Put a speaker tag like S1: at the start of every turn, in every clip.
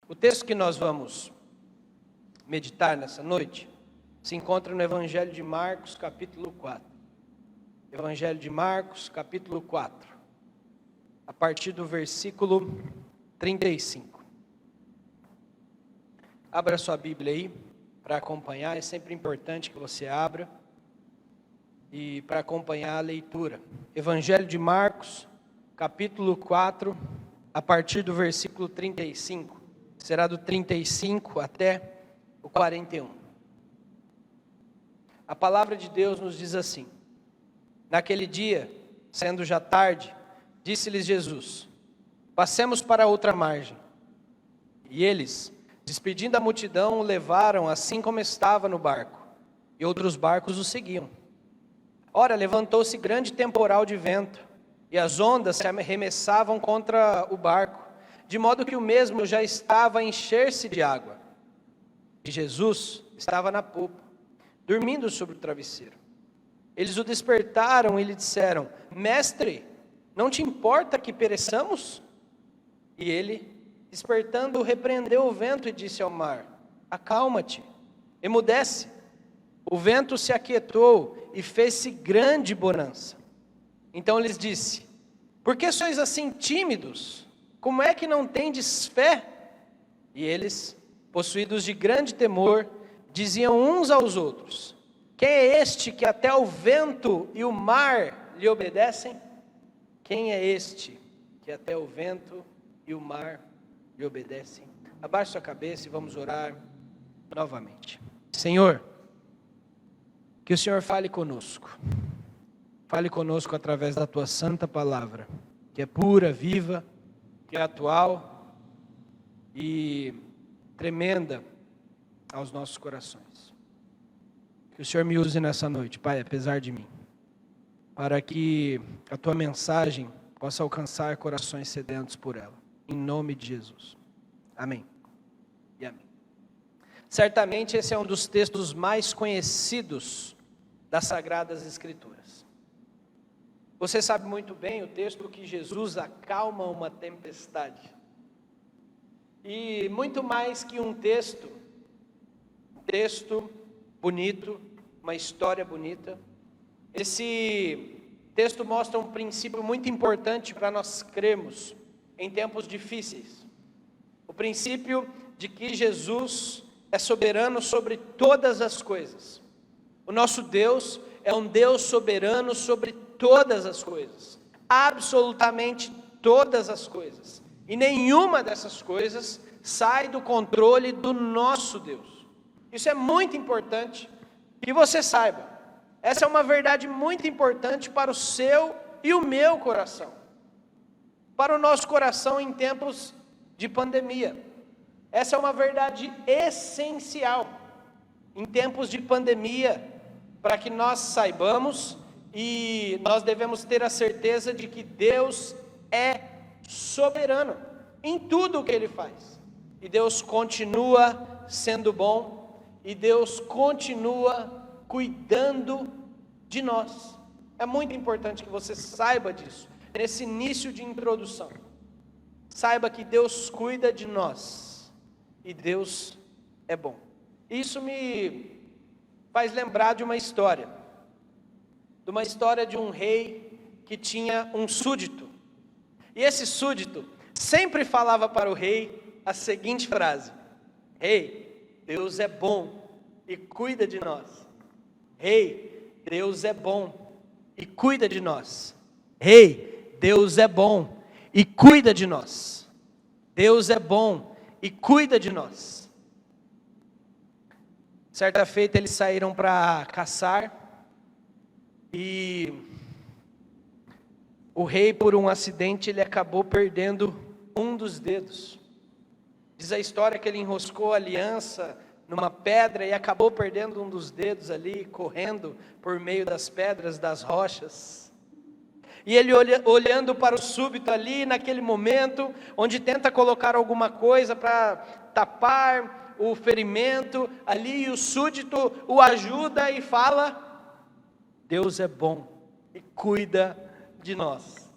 S1: O texto que nós vamos meditar nessa noite se encontra no Evangelho de Marcos, capítulo 4. Evangelho de Marcos, capítulo 4, a partir do versículo 35. Abra sua Bíblia aí para acompanhar, é sempre importante que você abra e para acompanhar a leitura. Evangelho de Marcos, capítulo 4, a partir do versículo 35. Será do 35 até o 41. A palavra de Deus nos diz assim: naquele dia, sendo já tarde, disse-lhes Jesus: passemos para outra margem. E eles, despedindo a multidão, o levaram assim como estava no barco, e outros barcos o seguiam. Ora, levantou-se grande temporal de vento, e as ondas se arremessavam contra o barco, de modo que o mesmo já estava a encher-se de água. E Jesus estava na popa, dormindo sobre o travesseiro. Eles o despertaram e lhe disseram: Mestre, não te importa que pereçamos? E ele, despertando, repreendeu o vento e disse ao mar: acalma-te, emudece. O vento se aquietou e fez-se grande bonança. Então lhes disse: por que sois assim tímidos? Como é que não tendes fé? E eles, possuídos de grande temor, diziam uns aos outros: quem é este que até o vento e o mar lhe obedecem? Quem é este que até o vento e o mar lhe obedecem? Abaixe sua cabeça e vamos orar novamente. Senhor, que o Senhor fale conosco. Fale conosco através da Tua santa palavra, que é pura, viva, que é atual e tremenda aos nossos corações. Que o Senhor me use nessa noite, Pai, apesar de mim, para que a Tua mensagem possa alcançar corações sedentos por ela. Em nome de Jesus. Amém. E amém. Certamente esse é um dos textos mais conhecidos das Sagradas Escrituras. Você sabe muito bem o texto que Jesus acalma uma tempestade. E muito mais que um texto bonito, uma história bonita, esse texto mostra um princípio muito importante para nós crermos em tempos difíceis. O princípio de que Jesus é soberano sobre todas as coisas. O nosso Deus é um Deus soberano sobre todas as coisas, absolutamente todas as coisas, e nenhuma dessas coisas sai do controle do nosso Deus. Isso é muito importante que você saiba. Essa é uma verdade muito importante para o seu e o meu coração, para o nosso coração em tempos de pandemia. Essa é uma verdade essencial em tempos de pandemia, para que nós saibamos, e nós devemos ter a certeza de que Deus é soberano em tudo o que Ele faz. E Deus continua sendo bom, e Deus continua cuidando de nós. É muito importante que você saiba disso, nesse início de introdução. Saiba que Deus cuida de nós, e Deus é bom. Isso me faz lembrar de uma história de um rei que tinha um súdito. E esse súdito sempre falava para o rei a seguinte frase: Rei, Deus é bom e cuida de nós. Rei, Deus é bom e cuida de nós. Rei, Deus é bom e cuida de nós. Deus é bom e cuida de nós. Certa feita eles saíram para caçar e o rei, por um acidente, ele acabou perdendo um dos dedos. Diz a história que ele enroscou a aliança numa pedra e acabou perdendo um dos dedos ali, correndo por meio das pedras, das rochas. E ele olhando para o súbito ali, naquele momento, onde tenta colocar alguma coisa para tapar o ferimento ali, e o súdito o ajuda e fala: Deus é bom e cuida de nós.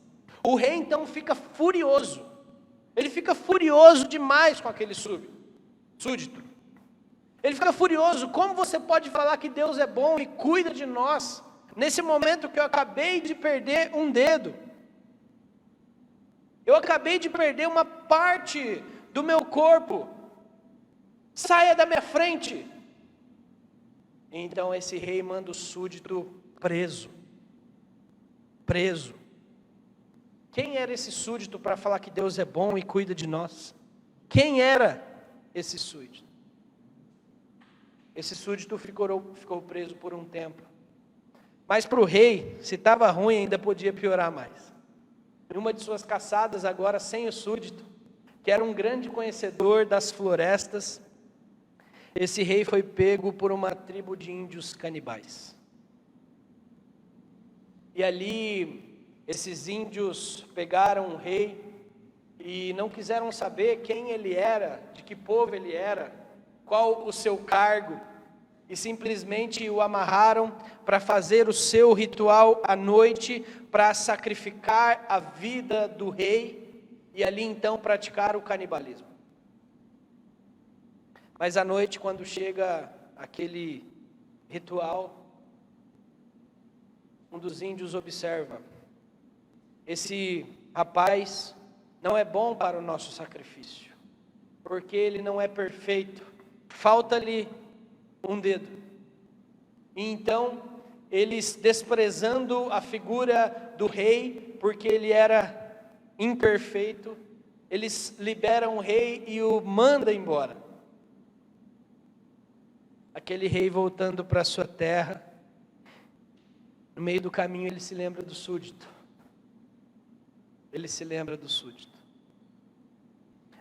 S1: O rei então fica furioso Ele fica furioso demais com aquele súdito. Ele fica furioso, como você pode falar que Deus é bom e cuida de nós, nesse momento que eu acabei de perder um dedo? Eu acabei de perder uma parte do meu corpo. Saia da minha frente. Então esse rei manda o súdito preso. Quem era esse súdito para falar que Deus é bom e cuida de nós? Quem era esse súdito? Esse súdito ficou preso por um tempo. Mas para o rei, se estava ruim, ainda podia piorar mais. Em uma de suas caçadas, agora sem o súdito, que era um grande conhecedor das florestas, esse rei foi pego por uma tribo de índios canibais. E ali, esses índios pegaram o rei e não quiseram saber quem ele era, de que povo ele era, qual o seu cargo, e simplesmente o amarraram para fazer o seu ritual à noite, para sacrificar a vida do rei, e ali então praticar o canibalismo. Mas à noite, quando chega aquele ritual, um dos índios observa: esse rapaz não é bom para o nosso sacrifício, porque ele não é perfeito, falta-lhe um dedo. E então, eles, desprezando a figura do rei, porque ele era imperfeito, eles liberam o rei e o mandam embora. Aquele rei, voltando para sua terra, no meio do caminho ele se lembra do súdito.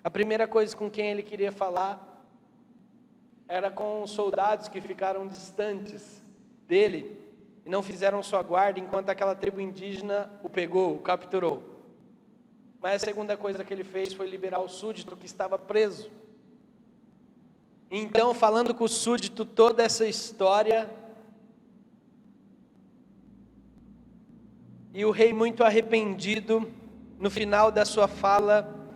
S1: A primeira coisa com quem ele queria falar era com os soldados que ficaram distantes dele e não fizeram sua guarda enquanto aquela tribo indígena o pegou, o capturou. Mas a segunda coisa que ele fez foi liberar o súdito que estava preso. Então, falando com o súdito toda essa história, e o rei, muito arrependido, no final da sua fala,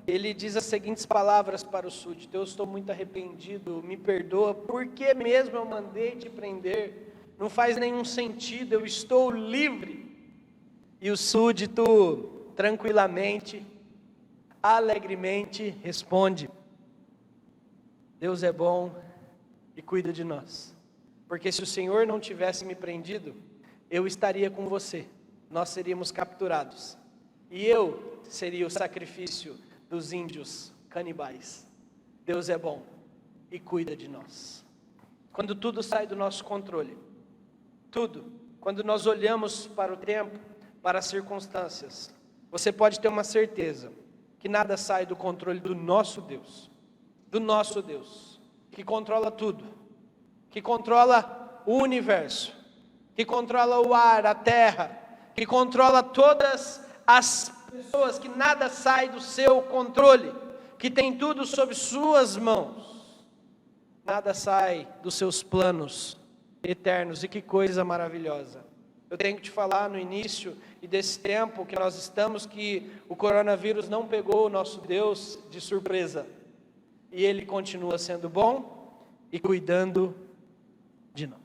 S1: ele diz as seguintes palavras para o súdito: eu estou muito arrependido, me perdoa, por que mesmo eu mandei te prender? Não faz nenhum sentido, eu estou livre. E o súdito, tranquilamente, alegremente, responde: Deus é bom e cuida de nós, porque se o Senhor não tivesse me prendido, eu estaria com você, nós seríamos capturados, e eu seria o sacrifício dos índios canibais. Deus é bom e cuida de nós. Quando tudo sai do nosso controle, quando nós olhamos para o tempo, para as circunstâncias, você pode ter uma certeza que nada sai do controle do nosso Deus, que controla tudo, que controla o universo, que controla o ar, a terra, que controla todas as pessoas, que nada sai do seu controle, que tem tudo sob suas mãos, nada sai dos seus planos eternos. E que coisa maravilhosa. Eu tenho que te falar no início e desse tempo que nós estamos, que o coronavírus não pegou o nosso Deus de surpresa, e Ele continua sendo bom e cuidando de nós.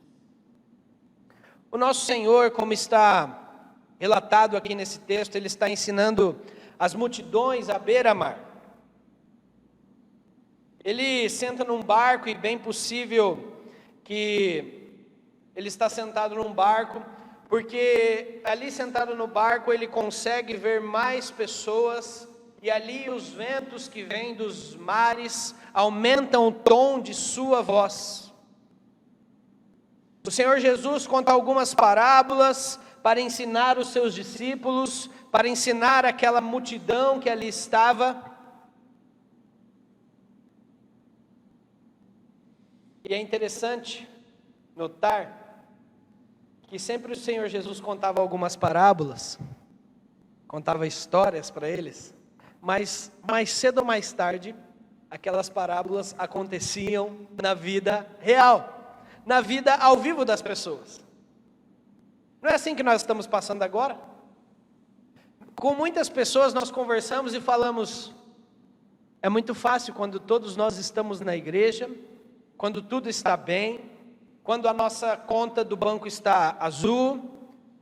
S1: O nosso Senhor, como está relatado aqui nesse texto, Ele está ensinando as multidões à beira-mar. Ele senta num barco, e bem possível que ele está sentado num barco, porque ali sentado no barco ele consegue ver mais pessoas, e ali os ventos que vêm dos mares aumentam o tom de sua voz. O Senhor Jesus conta algumas parábolas para ensinar os seus discípulos, para ensinar aquela multidão que ali estava. E é interessante notar que sempre o Senhor Jesus contava algumas parábolas, contava histórias para eles, mas mais cedo ou mais tarde, aquelas parábolas aconteciam na vida real, na vida ao vivo das pessoas. Não é assim que nós estamos passando agora? Com muitas pessoas nós conversamos e falamos: É muito fácil quando todos nós estamos na igreja, quando tudo está bem, quando a nossa conta do banco está azul,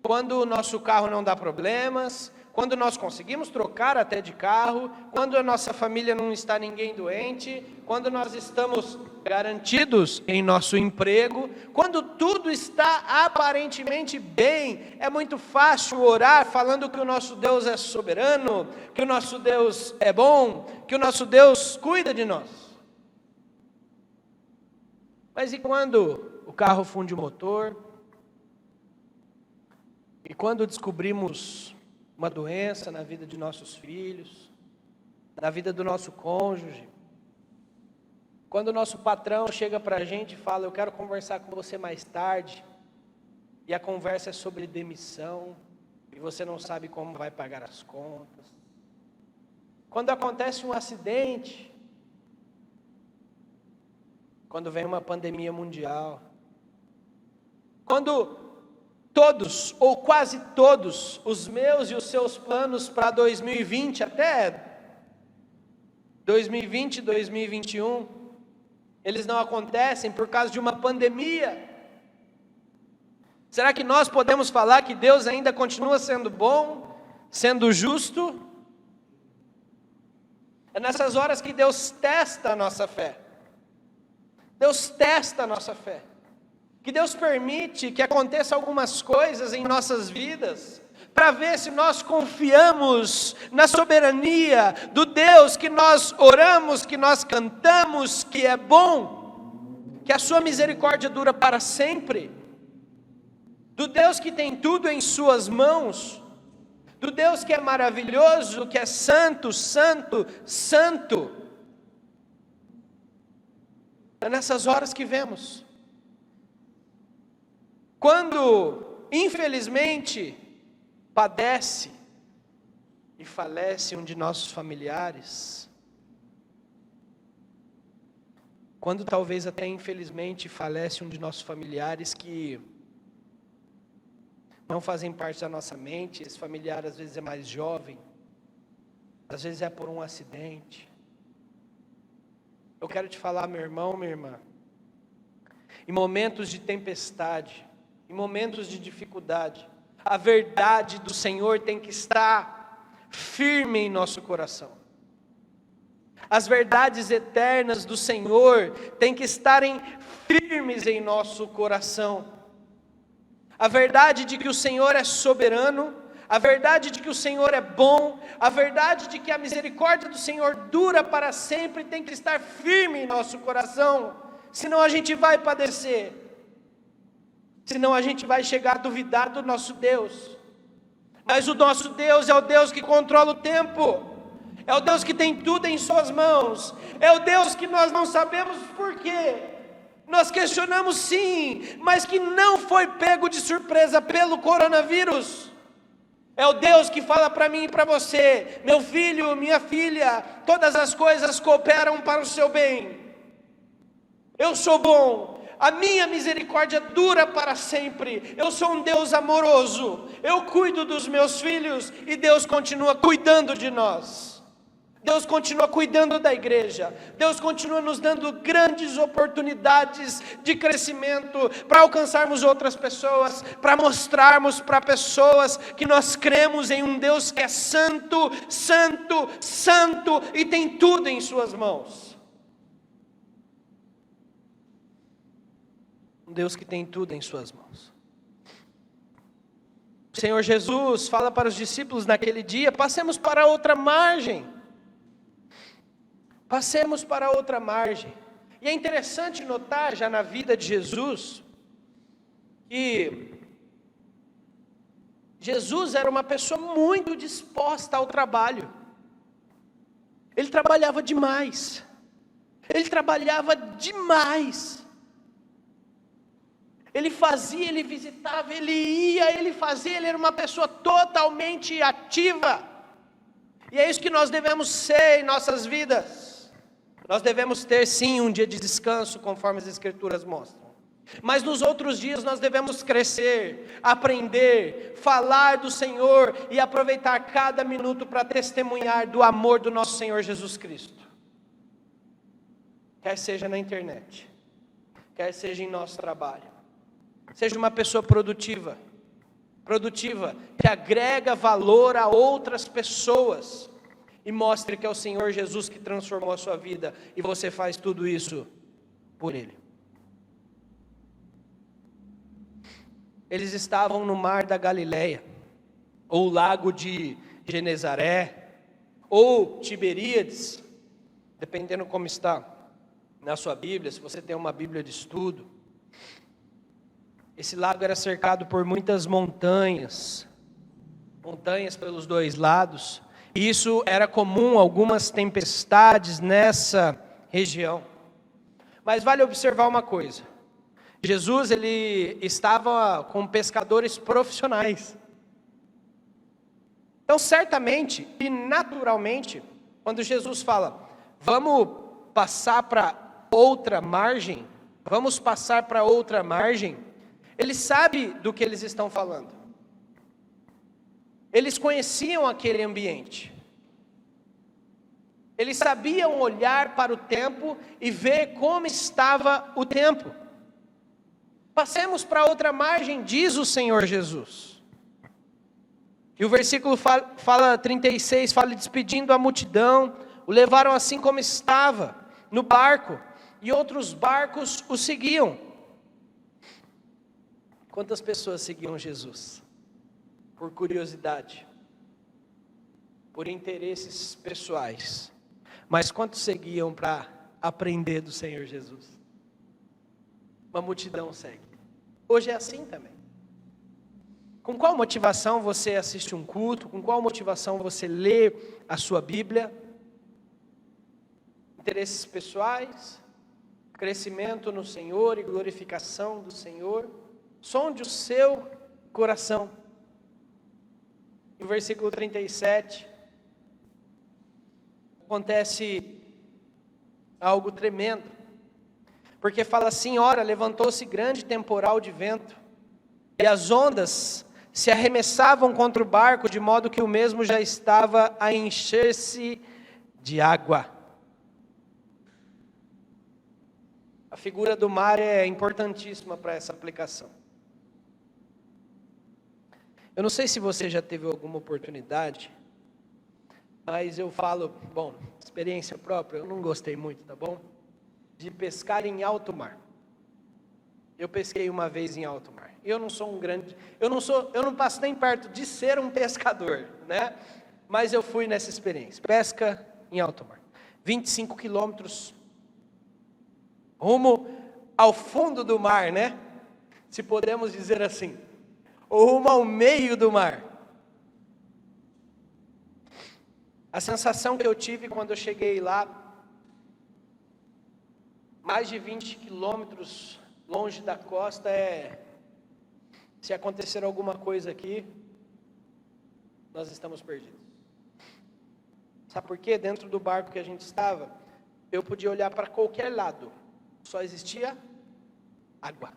S1: quando o nosso carro não dá problemas, quando nós conseguimos trocar até de carro, quando a nossa família não está ninguém doente, quando nós estamos garantidos em nosso emprego, quando tudo está aparentemente bem, é muito fácil orar falando que o nosso Deus é soberano, que o nosso Deus é bom, que o nosso Deus cuida de nós. Mas e quando o carro funde o motor? E quando descobrimos uma doença na vida de nossos filhos, na vida do nosso cônjuge? Quando o nosso patrão chega para a gente e fala, eu quero conversar com você mais tarde, e a conversa é sobre demissão, e você não sabe como vai pagar as contas. Quando acontece um acidente, quando vem uma pandemia mundial, quando todos, ou quase todos, os meus e os seus planos para 2020, até 2020, 2021, eles não acontecem por causa de uma pandemia. Será que nós podemos falar que Deus ainda continua sendo bom, sendo justo? É nessas horas que Deus testa a nossa fé. Deus testa a nossa fé. Que Deus permite que aconteça algumas coisas em nossas vidas, para ver se nós confiamos na soberania do Deus que nós oramos, que nós cantamos, que é bom, que a sua misericórdia dura para sempre, do Deus que tem tudo em suas mãos, do Deus que é maravilhoso, que é santo, santo, santo. É nessas horas que vemos. Quando, infelizmente, padece e falece um de nossos familiares, quando talvez até infelizmente falece um de nossos familiares que não fazem parte da nossa mente, esse familiar às vezes é mais jovem, às vezes é por um acidente. Eu quero te falar, meu irmão, minha irmã, em momentos de tempestade, em momentos de dificuldade, a verdade do Senhor tem que estar firme em nosso coração. As verdades eternas do Senhor têm que estarem firmes em nosso coração. A verdade de que o Senhor é soberano, a verdade de que o Senhor é bom, a verdade de que a misericórdia do Senhor dura para sempre tem que estar firme em nosso coração, senão a gente vai padecer. Senão a gente vai chegar a duvidar do nosso Deus. Mas o nosso Deus é o Deus que controla o tempo. É o Deus que tem tudo em suas mãos. É o Deus que nós não sabemos por quê. Nós questionamos sim, mas que não foi pego de surpresa pelo coronavírus. É o Deus que fala para mim e para você, meu filho, minha filha, todas as coisas cooperam para o seu bem. Eu sou bom. A minha misericórdia dura para sempre. Eu sou um Deus amoroso. Eu cuido dos meus filhos e Deus continua cuidando de nós. Deus continua cuidando da igreja. Deus continua nos dando grandes oportunidades de crescimento para alcançarmos outras pessoas, para mostrarmos para pessoas que nós cremos em um Deus que é santo, santo, santo e tem tudo em suas mãos. Um Deus que tem tudo em suas mãos. O Senhor Jesus fala para os discípulos naquele dia, passemos para outra margem. Passemos para outra margem. E é interessante notar já na vida de Jesus, que Jesus era uma pessoa muito disposta ao trabalho. Ele trabalhava demais. Ele trabalhava demais. Ele fazia, ele visitava, ele ia, ele fazia, ele era uma pessoa totalmente ativa. E é isso que nós devemos ser em nossas vidas. Nós devemos ter sim um dia de descanso, conforme as Escrituras mostram. Mas nos outros dias nós devemos crescer, aprender, falar do Senhor e aproveitar cada minuto para testemunhar do amor do nosso Senhor Jesus Cristo. quer seja na internet, quer seja em nosso trabalho. Seja uma pessoa produtiva, que agrega valor a outras pessoas e mostre que é o Senhor Jesus que transformou a sua vida e você faz tudo isso por Ele. Eles estavam no mar da Galileia, ou lago de Genezaré, ou Tiberíades, dependendo como está na sua Bíblia, se você tem uma Bíblia de estudo. Esse lago era cercado por muitas montanhas pelos dois lados, e isso era comum, algumas tempestades nessa região. Mas vale observar uma coisa, Jesus ele estava com pescadores profissionais. Então certamente e naturalmente, quando Jesus fala, vamos passar para outra margem, ele sabe do que eles estão falando. Eles conheciam aquele ambiente. Eles sabiam olhar para o tempo e ver como estava o tempo. Passemos para outra margem, diz o Senhor Jesus. E o versículo fala 36, fala despedindo a multidão, o levaram assim como estava, no barco, e outros barcos o seguiam. Quantas pessoas seguiam Jesus? Por curiosidade, por interesses pessoais. Mas quantos seguiam para aprender do Senhor Jesus? Uma multidão segue. Hoje é assim também. Com qual motivação você assiste um culto? Com qual motivação você lê a sua Bíblia? Interesses pessoais? Crescimento no Senhor e glorificação do Senhor? Sonde o seu coração. No versículo 37, acontece algo tremendo. Porque fala assim, ora, levantou-se grande temporal de vento, e as ondas se arremessavam contra o barco, de modo que o mesmo já estava a encher-se de água. A figura do mar é importantíssima para essa aplicação. Eu não sei se você já teve alguma oportunidade, mas eu falo, experiência própria, eu não gostei muito, tá bom? De pescar em alto mar. Eu pesquei uma vez em alto mar. Eu não passo nem perto de ser um pescador, né? Mas eu fui nessa experiência. Pesca em alto mar. 25 quilômetros rumo ao fundo do mar, né? Se podemos dizer assim. Ou rumo ao meio do mar. A sensação que eu tive quando eu cheguei lá, mais de 20 quilômetros longe da costa, se acontecer alguma coisa aqui, nós estamos perdidos. Sabe por quê? Dentro do barco que a gente estava, eu podia olhar para qualquer lado, só existia água.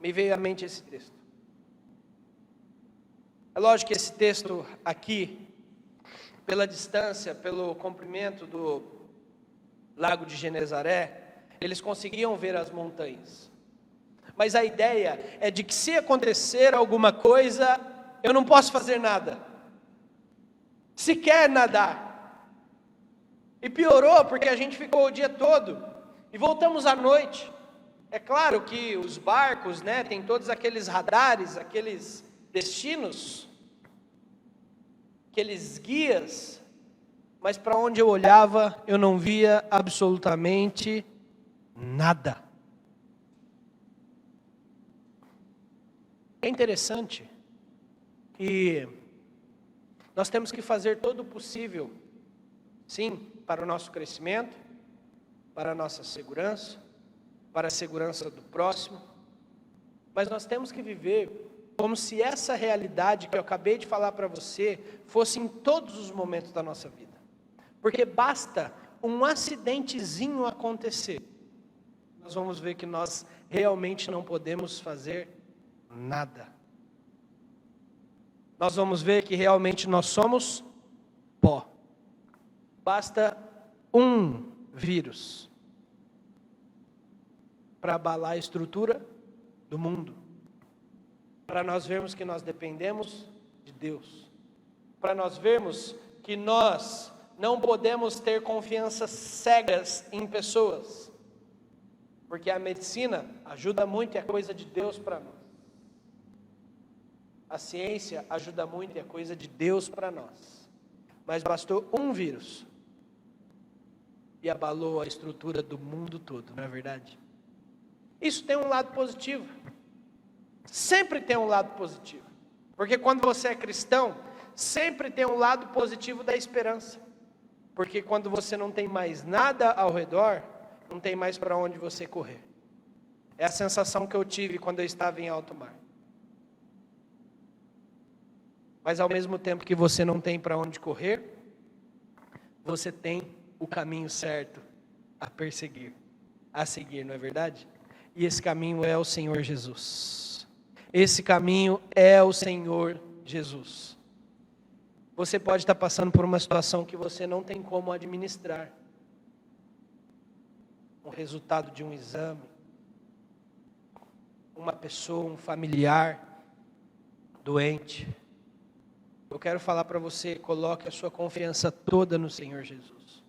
S1: Me veio à mente esse texto. É lógico que esse texto aqui, pela distância, pelo comprimento do lago de Genezaré, eles conseguiam ver as montanhas. Mas a ideia é de que se acontecer alguma coisa, eu não posso fazer nada. Sequer nadar. E piorou porque a gente ficou o dia todo e voltamos à noite. É claro que os barcos, né, tem todos aqueles radares, aqueles destinos, aqueles guias, mas para onde eu olhava, eu não via absolutamente nada. É interessante que nós temos que fazer todo o possível, sim, para o nosso crescimento, para a nossa segurança, para a segurança do próximo, mas nós temos que viver como se essa realidade que eu acabei de falar para você fosse em todos os momentos da nossa vida. Porque basta um acidentezinho acontecer, nós vamos ver que nós realmente não podemos fazer nada. Nós vamos ver que realmente nós somos pó. Basta um vírus para abalar a estrutura do mundo, para nós vermos que nós dependemos de Deus, para nós vermos que nós não podemos ter confianças cegas em pessoas, porque a medicina ajuda muito e é coisa de Deus para nós. A ciência ajuda muito e é coisa de Deus para nós. Mas bastou um vírus e abalou a estrutura do mundo todo, não é verdade? Isso tem um lado positivo. Sempre tem um lado positivo. Porque quando você é cristão, sempre tem um lado positivo da esperança. Porque quando você não tem mais nada ao redor, não tem mais para onde você correr. É a sensação que eu tive quando eu estava em alto mar. Mas ao mesmo tempo que você não tem para onde correr, você tem o caminho certo a perseguir, a seguir, não é verdade? E esse caminho é o Senhor Jesus. Esse caminho é o Senhor Jesus. Você pode estar passando por uma situação que você não tem como administrar. Um resultado de um exame, uma pessoa, um familiar doente. Eu quero falar para você, coloque a sua confiança toda no Senhor Jesus.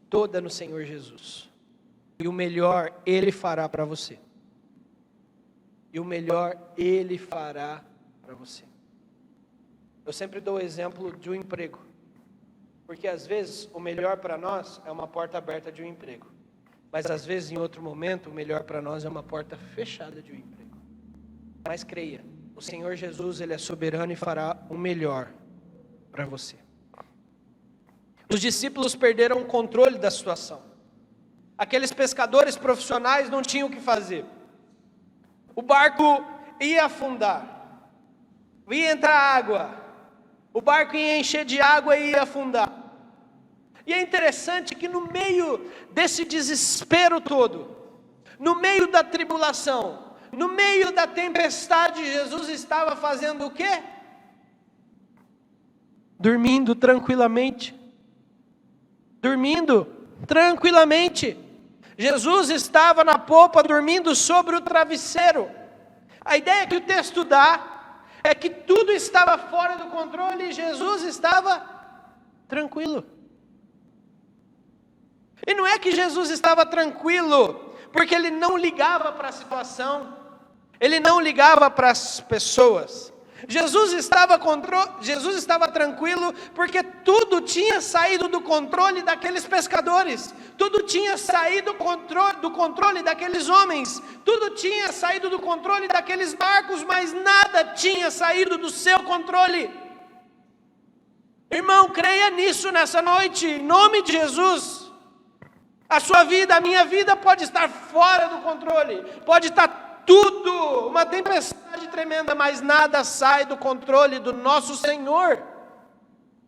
S1: Toda no Senhor Jesus. E o melhor Ele fará para você. E o melhor Ele fará para você. Eu sempre dou o exemplo de um emprego. Porque às vezes o melhor para nós é uma porta aberta de um emprego. Mas às vezes em outro momento o melhor para nós é uma porta fechada de um emprego. Mas creia, o Senhor Jesus, Ele é soberano e fará o melhor para você. Os discípulos perderam o controle da situação. Aqueles pescadores profissionais não tinham o que fazer. O barco ia afundar. Ia entrar água. O barco ia encher de água e ia afundar. E é interessante que no meio desse desespero todo, no meio da tribulação, no meio da tempestade, Jesus estava fazendo o quê? Dormindo tranquilamente. Dormindo tranquilamente. Jesus estava na popa dormindo sobre o travesseiro. A ideia que o texto dá é que tudo estava fora do controle e Jesus estava tranquilo. E não é que Jesus estava tranquilo porque Ele não ligava para a situação, Ele não ligava para as pessoas. Jesus estava tranquilo porque tudo tinha saído do controle daqueles pescadores, tudo tinha saído do controle daqueles homens, tudo tinha saído do controle daqueles barcos, mas nada tinha saído do seu controle. Irmão, creia nisso nessa noite, em nome de Jesus. A sua vida, a minha vida pode estar fora do controle, pode estar tudo, uma tempestade tremenda, mas nada sai do controle do nosso Senhor.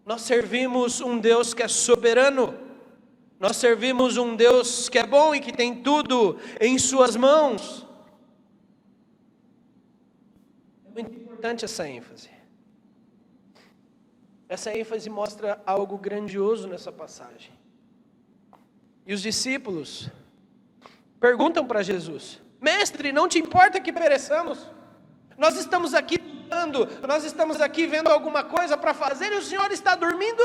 S1: Nós servimos um Deus que é soberano, nós servimos um Deus que é bom e que tem tudo em suas mãos. É muito importante essa ênfase. Essa ênfase mostra algo grandioso nessa passagem. E os discípulos perguntam para Jesus: Mestre, não te importa que pereçamos? Nós estamos aqui lutando, nós estamos aqui vendo alguma coisa para fazer e o Senhor está dormindo?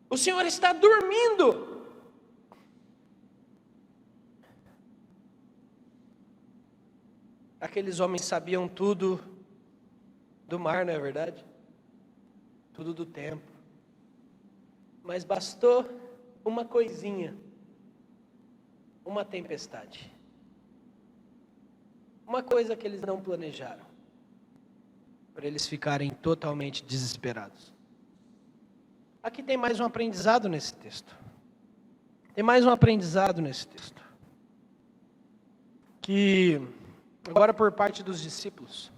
S1: O Senhor está dormindo. Aqueles homens sabiam tudo do mar, não é verdade? Tudo do tempo. Mas bastou uma coisinha. Uma tempestade. Uma coisa que eles não planejaram, para eles ficarem totalmente desesperados. Aqui tem mais um aprendizado nesse texto. Tem mais um aprendizado nesse texto. Que, agora por parte dos discípulos,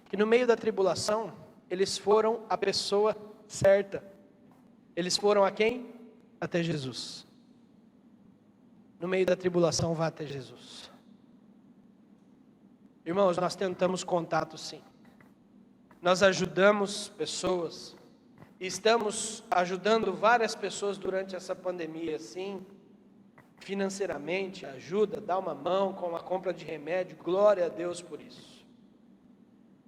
S1: que no meio da tribulação, eles foram a pessoa certa. Eles foram a quem? Até Jesus. No meio da tribulação, vá até Jesus. Irmãos, nós tentamos contato sim. Nós ajudamos pessoas. Estamos ajudando várias pessoas durante essa pandemia, sim, financeiramente, ajuda, dá uma mão com a compra de remédio, glória a Deus por isso.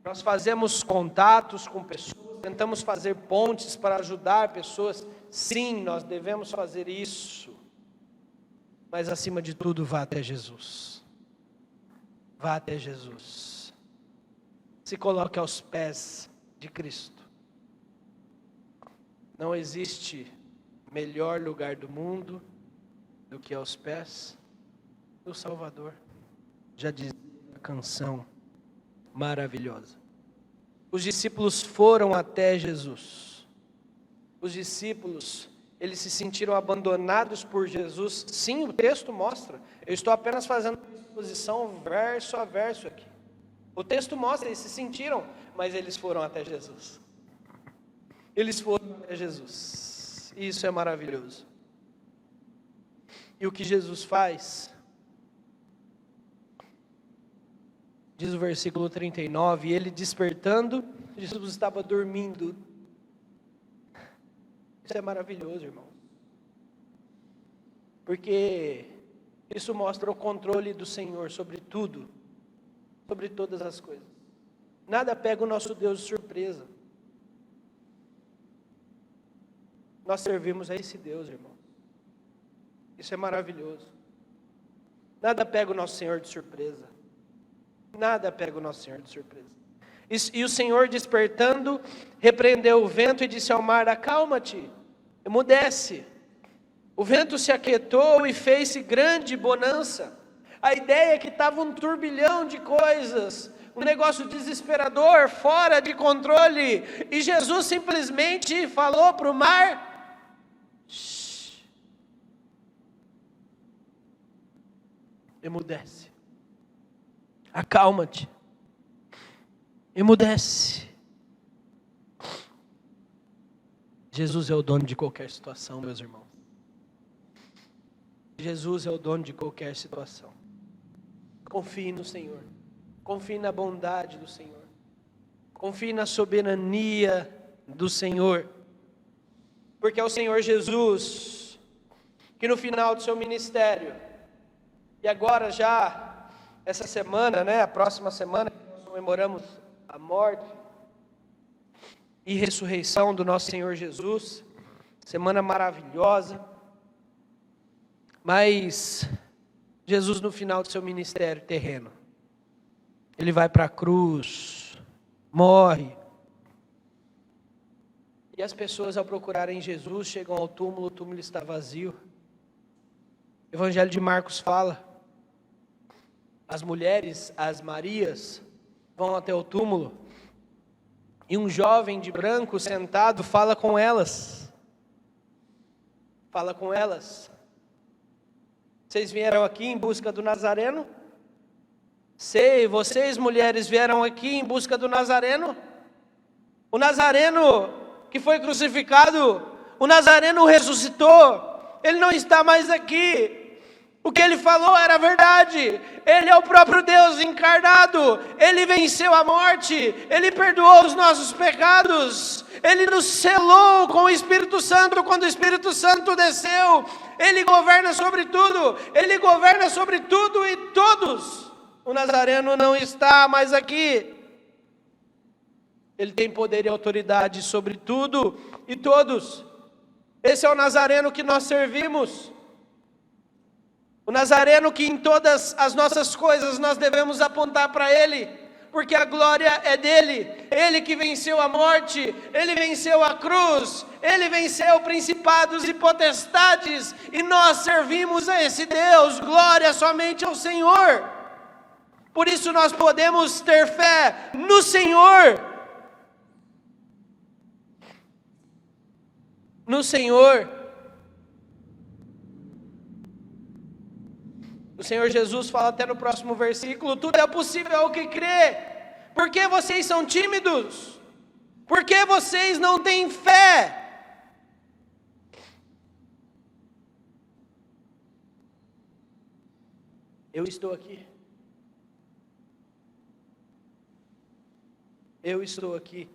S1: Nós fazemos contatos com pessoas, tentamos fazer pontes para ajudar pessoas, sim, nós devemos fazer isso, mas acima de tudo, vá até Jesus, vá até Jesus, se coloque aos pés de Cristo. Não existe melhor lugar do mundo do que aos pés do Salvador. Já dizia a canção maravilhosa. Os discípulos foram até Jesus. Os discípulos, eles se sentiram abandonados por Jesus. Sim, o texto mostra. Eu estou apenas fazendo uma exposição verso a verso aqui. O texto mostra, eles se sentiram, mas eles foram até Jesus. Eles foram até Jesus. Isso é maravilhoso. E o que Jesus faz? Diz o versículo 39, ele despertando, Jesus estava dormindo. Isso é maravilhoso, irmão. Porque isso mostra o controle do Senhor sobre tudo, sobre todas as coisas. Nada pega o nosso Deus de surpresa. Nós servimos a esse Deus, irmão. Isso é maravilhoso. Nada pega o nosso Senhor de surpresa. Nada pega o nosso Senhor de surpresa. E o Senhor, despertando, repreendeu o vento e disse ao mar: acalma-te, emudece. O vento se aquietou e fez-se grande bonança. A ideia é que estava um turbilhão de coisas, um negócio desesperador, fora de controle. E Jesus simplesmente falou para o mar: emudece, acalma-te, emudece. Jesus é o dono de qualquer situação, meus irmãos. Jesus é o dono de qualquer situação. Confie no Senhor, confie na bondade do Senhor, confie na soberania do Senhor, porque é o Senhor Jesus que no final do seu ministério, e agora já, essa semana, a próxima semana, nós comemoramos a morte e ressurreição do nosso Senhor Jesus, semana maravilhosa, mas Jesus no final do seu ministério terreno, ele vai para a cruz, morre, e as pessoas ao procurarem Jesus, chegam ao túmulo, o túmulo está vazio. O Evangelho de Marcos fala, as mulheres, as Marias, vão até o túmulo, e um jovem de branco sentado fala com elas. Fala com elas. Vocês vieram aqui em busca do Nazareno? Sei, vocês mulheres vieram aqui em busca do Nazareno? O Nazareno que foi crucificado, o Nazareno ressuscitou, ele não está mais aqui. O que ele falou era verdade, ele é o próprio Deus encarnado, ele venceu a morte, ele perdoou os nossos pecados, ele nos selou com o Espírito Santo quando o Espírito Santo desceu, ele governa sobre tudo, ele governa sobre tudo e todos. O Nazareno não está mais aqui, ele tem poder e autoridade sobre tudo e todos. Esse é o Nazareno que nós servimos. O Nazareno que em todas as nossas coisas nós devemos apontar para Ele, porque a glória é dEle, Ele que venceu a morte, Ele venceu a cruz, Ele venceu principados e potestades, e nós servimos a esse Deus, glória somente ao Senhor. Por isso nós podemos ter fé no Senhor, no Senhor. O Senhor Jesus fala até no próximo versículo: tudo é possível ao que crê. Por que vocês são tímidos? Por que vocês não têm fé? Eu estou aqui. Eu estou aqui.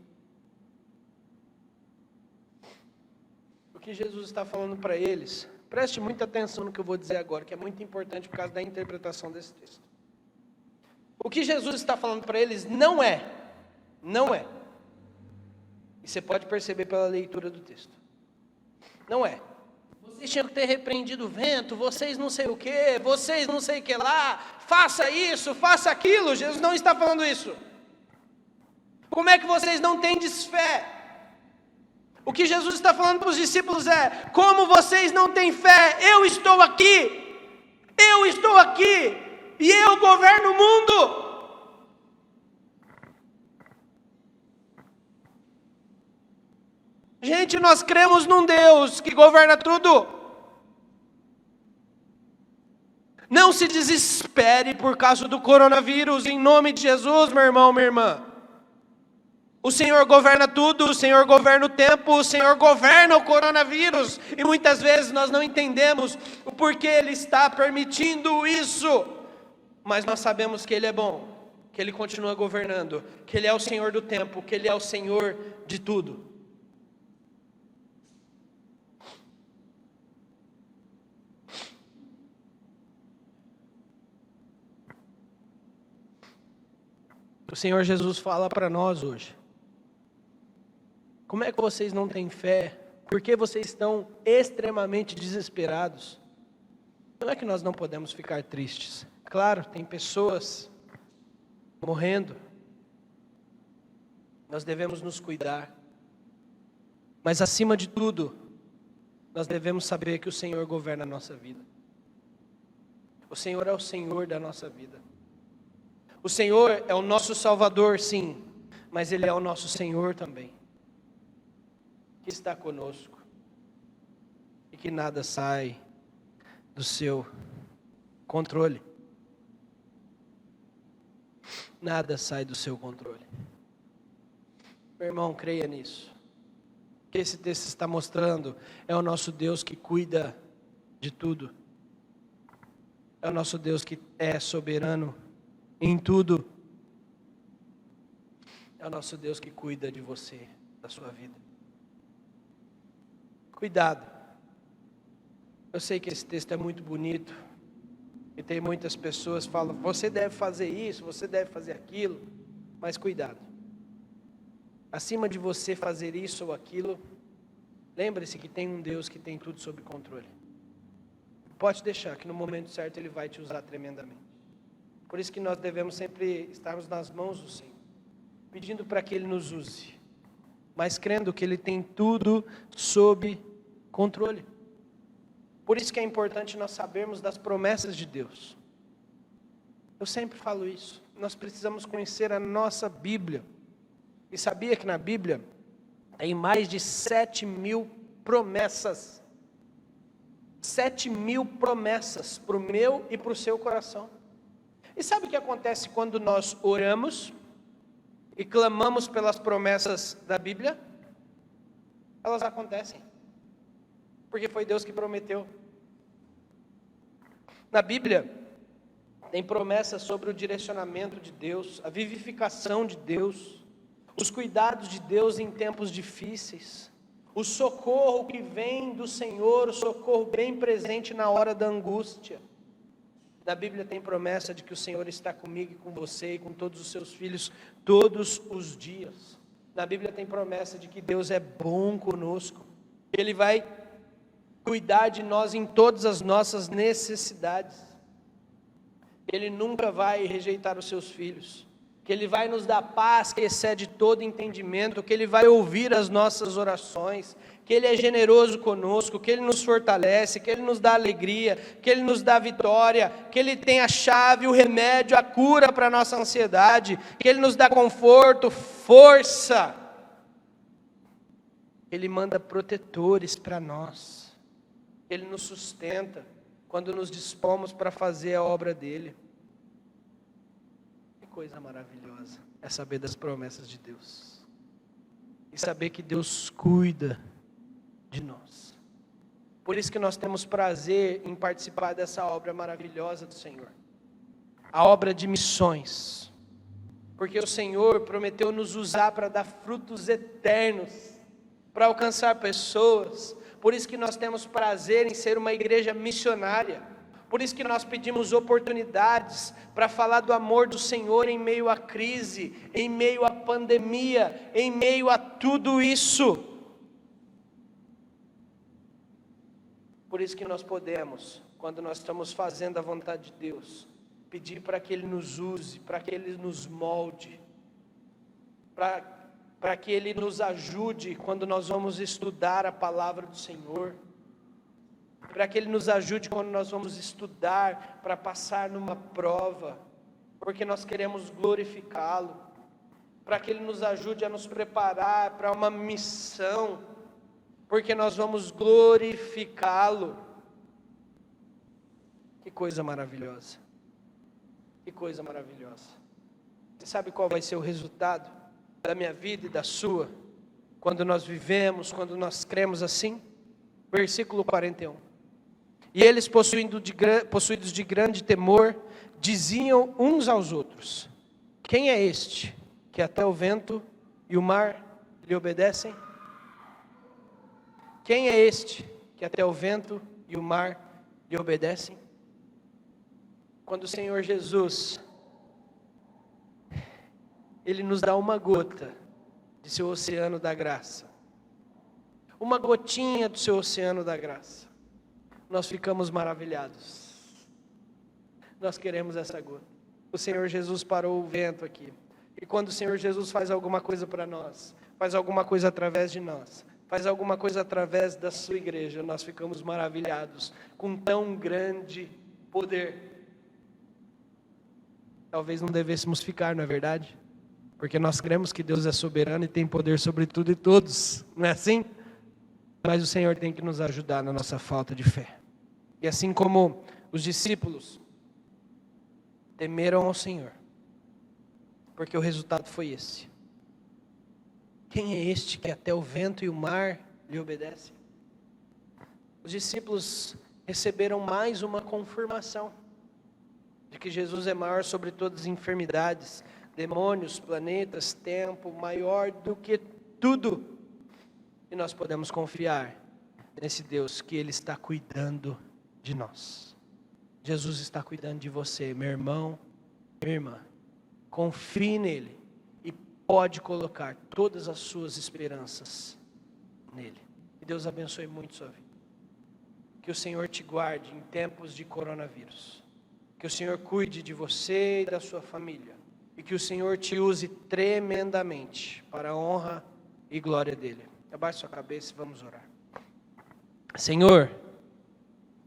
S1: que Jesus está falando para eles, preste muita atenção no que eu vou dizer agora, que é muito importante por causa da interpretação desse texto. O que Jesus está falando para eles não é, e você pode perceber pela leitura do texto, não é, vocês tinham que ter repreendido o vento, vocês não sei o que, vocês não sei o que lá, faça isso, faça aquilo. Jesus não está falando isso. Como é que vocês não têm fé? O que Jesus está falando para os discípulos é: como vocês não têm fé, eu estou aqui, e eu governo o mundo. Gente, nós cremos num Deus que governa tudo. Não se desespere por causa do coronavírus, em nome de Jesus, meu irmão, minha irmã. O Senhor governa tudo, o Senhor governa o tempo, o Senhor governa o coronavírus. E muitas vezes nós não entendemos o porquê Ele está permitindo isso. Mas nós sabemos que Ele é bom, que Ele continua governando, que Ele é o Senhor do tempo, que Ele é o Senhor de tudo. O Senhor Jesus fala para nós hoje: como é que vocês não têm fé? Por que vocês estão extremamente desesperados? Não é que nós não podemos ficar tristes. Claro, tem pessoas morrendo. Nós devemos nos cuidar. Mas acima de tudo, nós devemos saber que o Senhor governa a nossa vida. O Senhor é o Senhor da nossa vida. O Senhor é o nosso Salvador, sim, mas Ele é o nosso Senhor também, que está conosco, e que nada sai do seu controle. Nada sai do seu controle. Meu irmão, creia nisso. O que esse texto está mostrando é o nosso Deus que cuida de tudo. É o nosso Deus que é soberano em tudo. É o nosso Deus que cuida de você, da sua vida. Cuidado. Eu sei que esse texto é muito bonito, e tem muitas pessoas que falam: você deve fazer isso, você deve fazer aquilo. Mas cuidado. Acima de você fazer isso ou aquilo, lembre-se que tem um Deus que tem tudo sob controle. Pode deixar que no momento certo Ele vai te usar tremendamente. Por isso que nós devemos sempre estarmos nas mãos do Senhor, pedindo para que Ele nos use, mas crendo que Ele tem tudo sob controle. Por isso que é importante nós sabermos das promessas de Deus. Eu sempre falo isso. Nós precisamos conhecer a nossa Bíblia. E sabia que na Bíblia tem mais de 7.000 promessas. 7.000 promessas para o meu e para o seu coração. E sabe o que acontece quando nós oramos e clamamos pelas promessas da Bíblia? Elas acontecem, porque foi Deus que prometeu. Na Bíblia tem promessas sobre o direcionamento de Deus, a vivificação de Deus, os cuidados de Deus em tempos difíceis, o socorro que vem do Senhor, o socorro bem presente na hora da angústia. Na Bíblia tem promessa de que o Senhor está comigo e com você e com todos os seus filhos todos os dias. Na Bíblia tem promessa de que Deus é bom conosco. Ele vai cuidar de nós em todas as nossas necessidades. Ele nunca vai rejeitar os seus filhos. Que Ele vai nos dar paz que excede todo entendimento, que Ele vai ouvir as nossas orações, que Ele é generoso conosco, que Ele nos fortalece, que Ele nos dá alegria, que Ele nos dá vitória, que Ele tem a chave, o remédio, a cura para a nossa ansiedade, que Ele nos dá conforto, força. Ele manda protetores para nós, Ele nos sustenta quando nos dispomos para fazer a obra dEle. Coisa maravilhosa é saber das promessas de Deus e saber que Deus cuida de nós. Por isso que nós temos prazer em participar dessa obra maravilhosa do Senhor, a obra de missões, porque o Senhor prometeu nos usar para dar frutos eternos, para alcançar pessoas, Por isso que nós temos prazer em ser uma igreja missionária. Por isso que nós pedimos oportunidades para falar do amor do Senhor em meio à crise, em meio à pandemia, em meio a tudo isso. Por isso que nós podemos, quando nós estamos fazendo a vontade de Deus, pedir para que Ele nos use, para que Ele nos molde, para que Ele nos ajude quando nós vamos estudar a palavra do Senhor, para que Ele nos ajude quando nós vamos estudar para passar numa prova, porque nós queremos glorificá-lo, para que Ele nos ajude a nos preparar para uma missão, porque nós vamos glorificá-lo. Que coisa maravilhosa, que coisa maravilhosa. Você sabe qual vai ser o resultado da minha vida e da sua, quando nós vivemos, quando nós cremos assim? Versículo 41. E eles, possuídos de grande temor, diziam uns aos outros: quem é este, que até o vento e o mar lhe obedecem? Quem é este, que até o vento e o mar lhe obedecem? Quando o Senhor Jesus, Ele nos dá uma gota de seu oceano da graça, uma gotinha do seu oceano da graça, nós ficamos maravilhados. Nós queremos essa gota. O Senhor Jesus parou o vento aqui. E quando o Senhor Jesus faz alguma coisa para nós, faz alguma coisa através de nós, faz alguma coisa através da sua igreja, nós ficamos maravilhados com tão grande poder. Talvez não devêssemos ficar, não é verdade? Porque nós cremos que Deus é soberano e tem poder sobre tudo e todos, não é assim? Mas o Senhor tem que nos ajudar na nossa falta de fé. E assim como os discípulos temeram ao Senhor, porque o resultado foi esse. Quem é este que até o vento e o mar lhe obedecem? Os discípulos receberam mais uma confirmação de que Jesus é maior sobre todas as enfermidades, demônios, planetas, tempo, maior do que tudo. E nós podemos confiar nesse Deus, que Ele está cuidando de nós. Jesus está cuidando de você, meu irmão, minha irmã. Confie nele e pode colocar todas as suas esperanças nele. Que Deus abençoe muito sua vida. Que o Senhor te guarde em tempos de coronavírus. Que o Senhor cuide de você e da sua família. E que o Senhor te use tremendamente para a honra e glória dele. Abaixe sua cabeça e vamos orar. Senhor,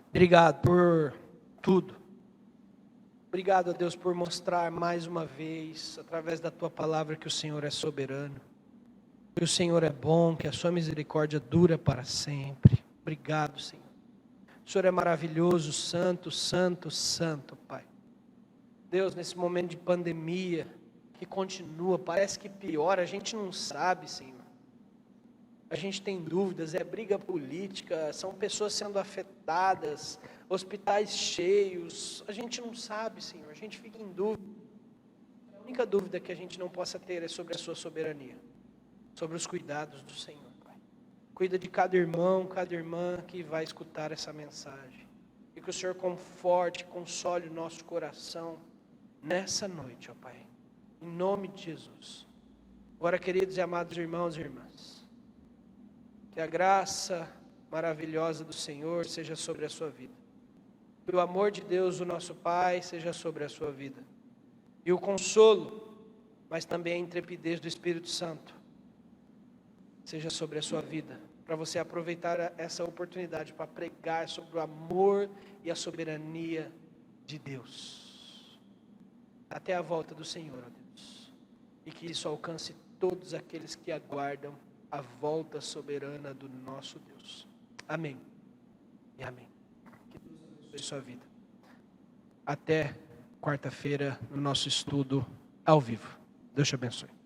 S1: obrigado por tudo. Obrigado a Deus por mostrar mais uma vez, através da tua palavra, que o Senhor é soberano. Que o Senhor é bom, que a sua misericórdia dura para sempre. Obrigado, Senhor. O Senhor é maravilhoso, santo, santo, santo, Pai. Deus, nesse momento de pandemia, que continua, parece que piora, a gente não sabe, Senhor. A gente tem dúvidas, é briga política, são pessoas sendo afetadas, hospitais cheios, a gente não sabe, Senhor, a gente fica em dúvida. A única dúvida que a gente não possa ter é sobre a sua soberania, sobre os cuidados do Senhor, Pai. Cuida de cada irmão, cada irmã que vai escutar essa mensagem. E que o Senhor conforte, console o nosso coração nessa noite, ó Pai. Em nome de Jesus. Agora, queridos e amados irmãos e irmãs, que a graça maravilhosa do Senhor seja sobre a sua vida. Que o amor de Deus, o nosso Pai, seja sobre a sua vida. E o consolo, mas também a intrepidez do Espírito Santo, seja sobre a sua vida. Para você aproveitar essa oportunidade para pregar sobre o amor e a soberania de Deus. Até a volta do Senhor, ó Deus. E que isso alcance todos aqueles que aguardam a volta soberana do nosso Deus. Amém. E amém. Que Deus abençoe sua vida. Até quarta-feira no nosso estudo ao vivo. Deus te abençoe.